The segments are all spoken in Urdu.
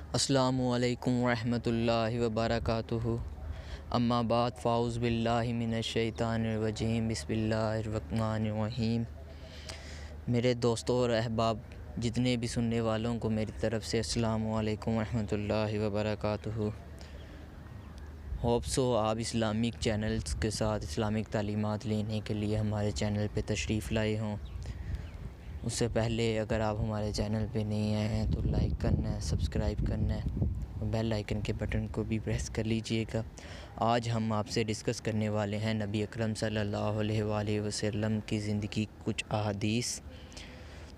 السلام علیکم ورحمۃ اللہ وبرکاتہ۔ اما بعد فاعوذ باللہ من الشیطان الرجیم، بسم اللہ الرحمن الرحیم۔ میرے دوستوں اور احباب جتنے بھی سننے والوں کو میری طرف سے السلام علیکم ورحمۃ اللہ وبرکاتہ۔ ہوپ سو آپ اسلامک چینلز کے ساتھ اسلامک تعلیمات لینے کے لیے ہمارے چینل پہ تشریف لائے ہوں۔ اس سے پہلے اگر آپ ہمارے چینل پہ نہیں آئے ہیں تو لائک کرنا ہے، سبسکرائب کرنا ہے اور بیل آئیکن کے بٹن کو بھی پریس کر لیجئے گا۔ آج ہم آپ سے ڈسکس کرنے والے ہیں نبی اکرم صلی اللہ علیہ وآلہ وسلم کی زندگی کچھ احادیث۔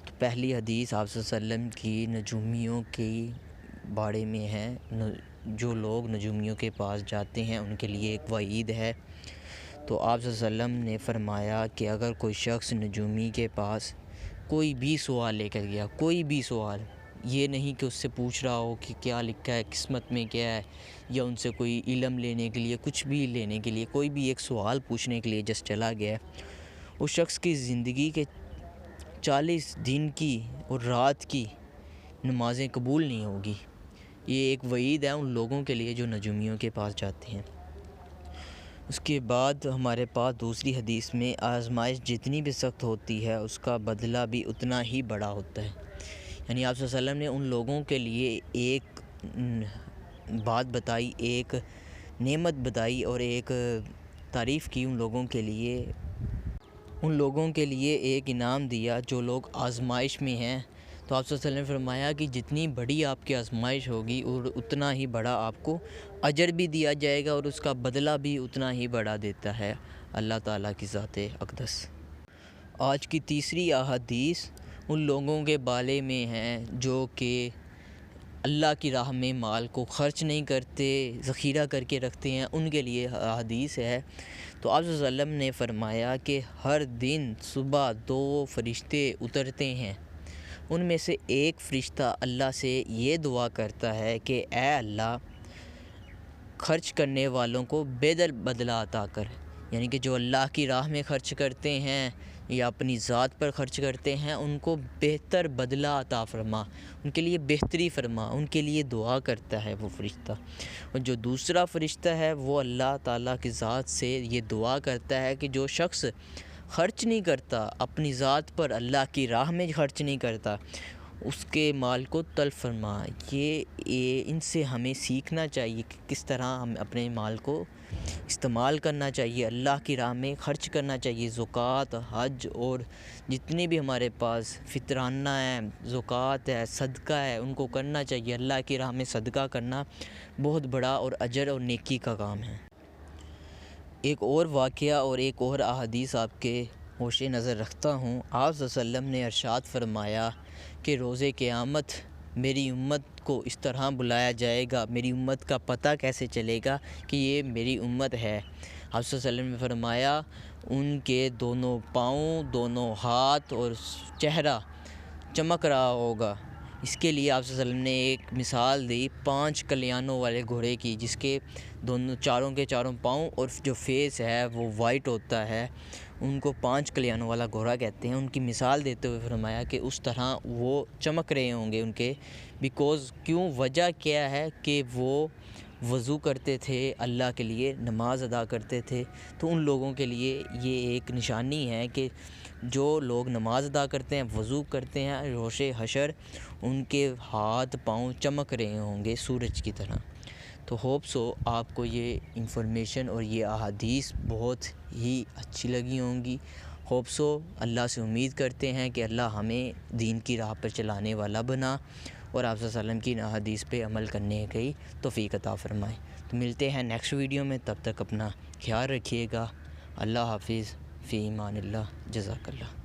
تو پہلی حدیث آپ صلی اللہ علیہ وسلم کی نجومیوں کے بارے میں ہے۔ جو لوگ نجومیوں کے پاس جاتے ہیں ان کے لیے ایک وعید ہے۔ تو آپ صلی اللہ علیہ وسلم نے فرمایا کہ اگر کوئی شخص نجومی کے پاس کوئی بھی سوال لے کر گیا، کوئی بھی سوال، یہ نہیں کہ اس سے پوچھ رہا ہو کہ کیا لکھا ہے قسمت میں، کیا ہے، یا ان سے کوئی علم لینے کے لیے، کچھ بھی لینے کے لیے، کوئی بھی ایک سوال پوچھنے کے لیے جس چلا گیا ہے، اس شخص کی زندگی کے 40 دن کی اور رات کی نمازیں قبول نہیں ہوگی۔ یہ ایک وعید ہے ان لوگوں کے لیے جو نجومیوں کے پاس جاتے ہیں۔ اس کے بعد ہمارے پاس دوسری حدیث میں آزمائش جتنی بھی سخت ہوتی ہے اس کا بدلہ بھی اتنا ہی بڑا ہوتا ہے۔ یعنی آپ صلی اللہ علیہ وسلم نے ان لوگوں کے لیے ایک بات بتائی، ایک نعمت بتائی اور ایک تعریف کی ان لوگوں کے لیے ایک انعام دیا جو لوگ آزمائش میں ہیں۔ تو آپ صلی اللہ علیہ وسلم نے فرمایا کہ جتنی بڑی آپ کی آزمائش ہوگی اور اتنا ہی بڑا آپ کو اجر بھی دیا جائے گا اور اس کا بدلہ بھی اتنا ہی بڑا دیتا ہے اللہ تعالیٰ کی ذات اقدس۔ آج کی تیسری احادیث ان لوگوں کے بارے میں ہیں جو کہ اللہ کی راہ میں مال کو خرچ نہیں کرتے، ذخیرہ کر کے رکھتے ہیں، ان کے لیے حدیث ہے۔ تو آپ صلی اللہ علیہ وسلم نے فرمایا کہ ہر دن صبح 2 فرشتے اترتے ہیں، ان میں سے ایک فرشتہ اللہ سے یہ دعا کرتا ہے کہ اے اللہ، خرچ کرنے والوں کو بہتر بدلہ عطا کر۔ یعنی کہ جو اللہ کی راہ میں خرچ کرتے ہیں یا اپنی ذات پر خرچ کرتے ہیں ان کو بہتر بدلہ عطا فرما، ان کے لیے بہتری فرما، ان کے لیے دعا کرتا ہے وہ فرشتہ۔ اور جو دوسرا فرشتہ ہے وہ اللہ تعالیٰ کی ذات سے یہ دعا کرتا ہے کہ جو شخص خرچ نہیں کرتا اپنی ذات پر، اللہ کی راہ میں خرچ نہیں کرتا، اس کے مال کو تلف فرما۔ یہ ان سے ہمیں سیکھنا چاہیے کہ کس طرح ہم اپنے مال کو استعمال کرنا چاہیے، اللہ کی راہ میں خرچ کرنا چاہیے۔ زکوٰۃ، حج اور جتنے بھی ہمارے پاس فطرانہ ہے، زکوٰۃ ہے، صدقہ ہے، ان کو کرنا چاہیے۔ اللہ کی راہ میں صدقہ کرنا بہت بڑا اور اجر اور نیکی کا کام ہے۔ ایک اور واقعہ اور ایک اور احادیث آپ کے ہوش نظر رکھتا ہوں۔ آپ صلی اللہ علیہ وسلم نے ارشاد فرمایا کہ روز قیامت میری امت کو اس طرح بلایا جائے گا، میری امت کا پتہ کیسے چلے گا کہ یہ میری امت ہے؟ آپ صلی اللہ علیہ وسلم نے فرمایا ان کے دونوں پاؤں، دونوں ہاتھ اور چہرہ چمک رہا ہوگا۔ اس کے لیے آپ صلی اللہ علیہ وسلم نے ایک مثال دی 5 کلیانوں والے گھوڑے کی، جس کے چاروں کے چاروں پاؤں اور جو فیس ہے وہ وائٹ ہوتا ہے، ان کو 5 کلیانوں والا گھوڑا کہتے ہیں۔ ان کی مثال دیتے ہوئے فرمایا کہ اس طرح وہ چمک رہے ہوں گے ان کے، وجہ کیا ہے کہ وہ وضو کرتے تھے، اللہ کے لیے نماز ادا کرتے تھے۔ تو ان لوگوں کے لیے یہ ایک نشانی ہے کہ جو لوگ نماز ادا کرتے ہیں، وضو کرتے ہیں، روز حشر ان کے ہاتھ پاؤں چمک رہے ہوں گے سورج کی طرح۔ تو ہوپ سو آپ کو یہ انفارمیشن اور یہ احادیث بہت ہی اچھی لگی ہوں گی۔ ہوپ سو اللہ سے امید کرتے ہیں کہ اللہ ہمیں دین کی راہ پر چلانے والا بنا اور آپ صلی اللہ علیہ وسلم کی احادیث پہ عمل کرنے کی توفیق عطا فرمائے۔ تو ملتے ہیں نیکسٹ ویڈیو میں، تب تک اپنا خیال رکھیے گا۔ اللہ حافظ، فی امان اللہ، جزاک اللہ۔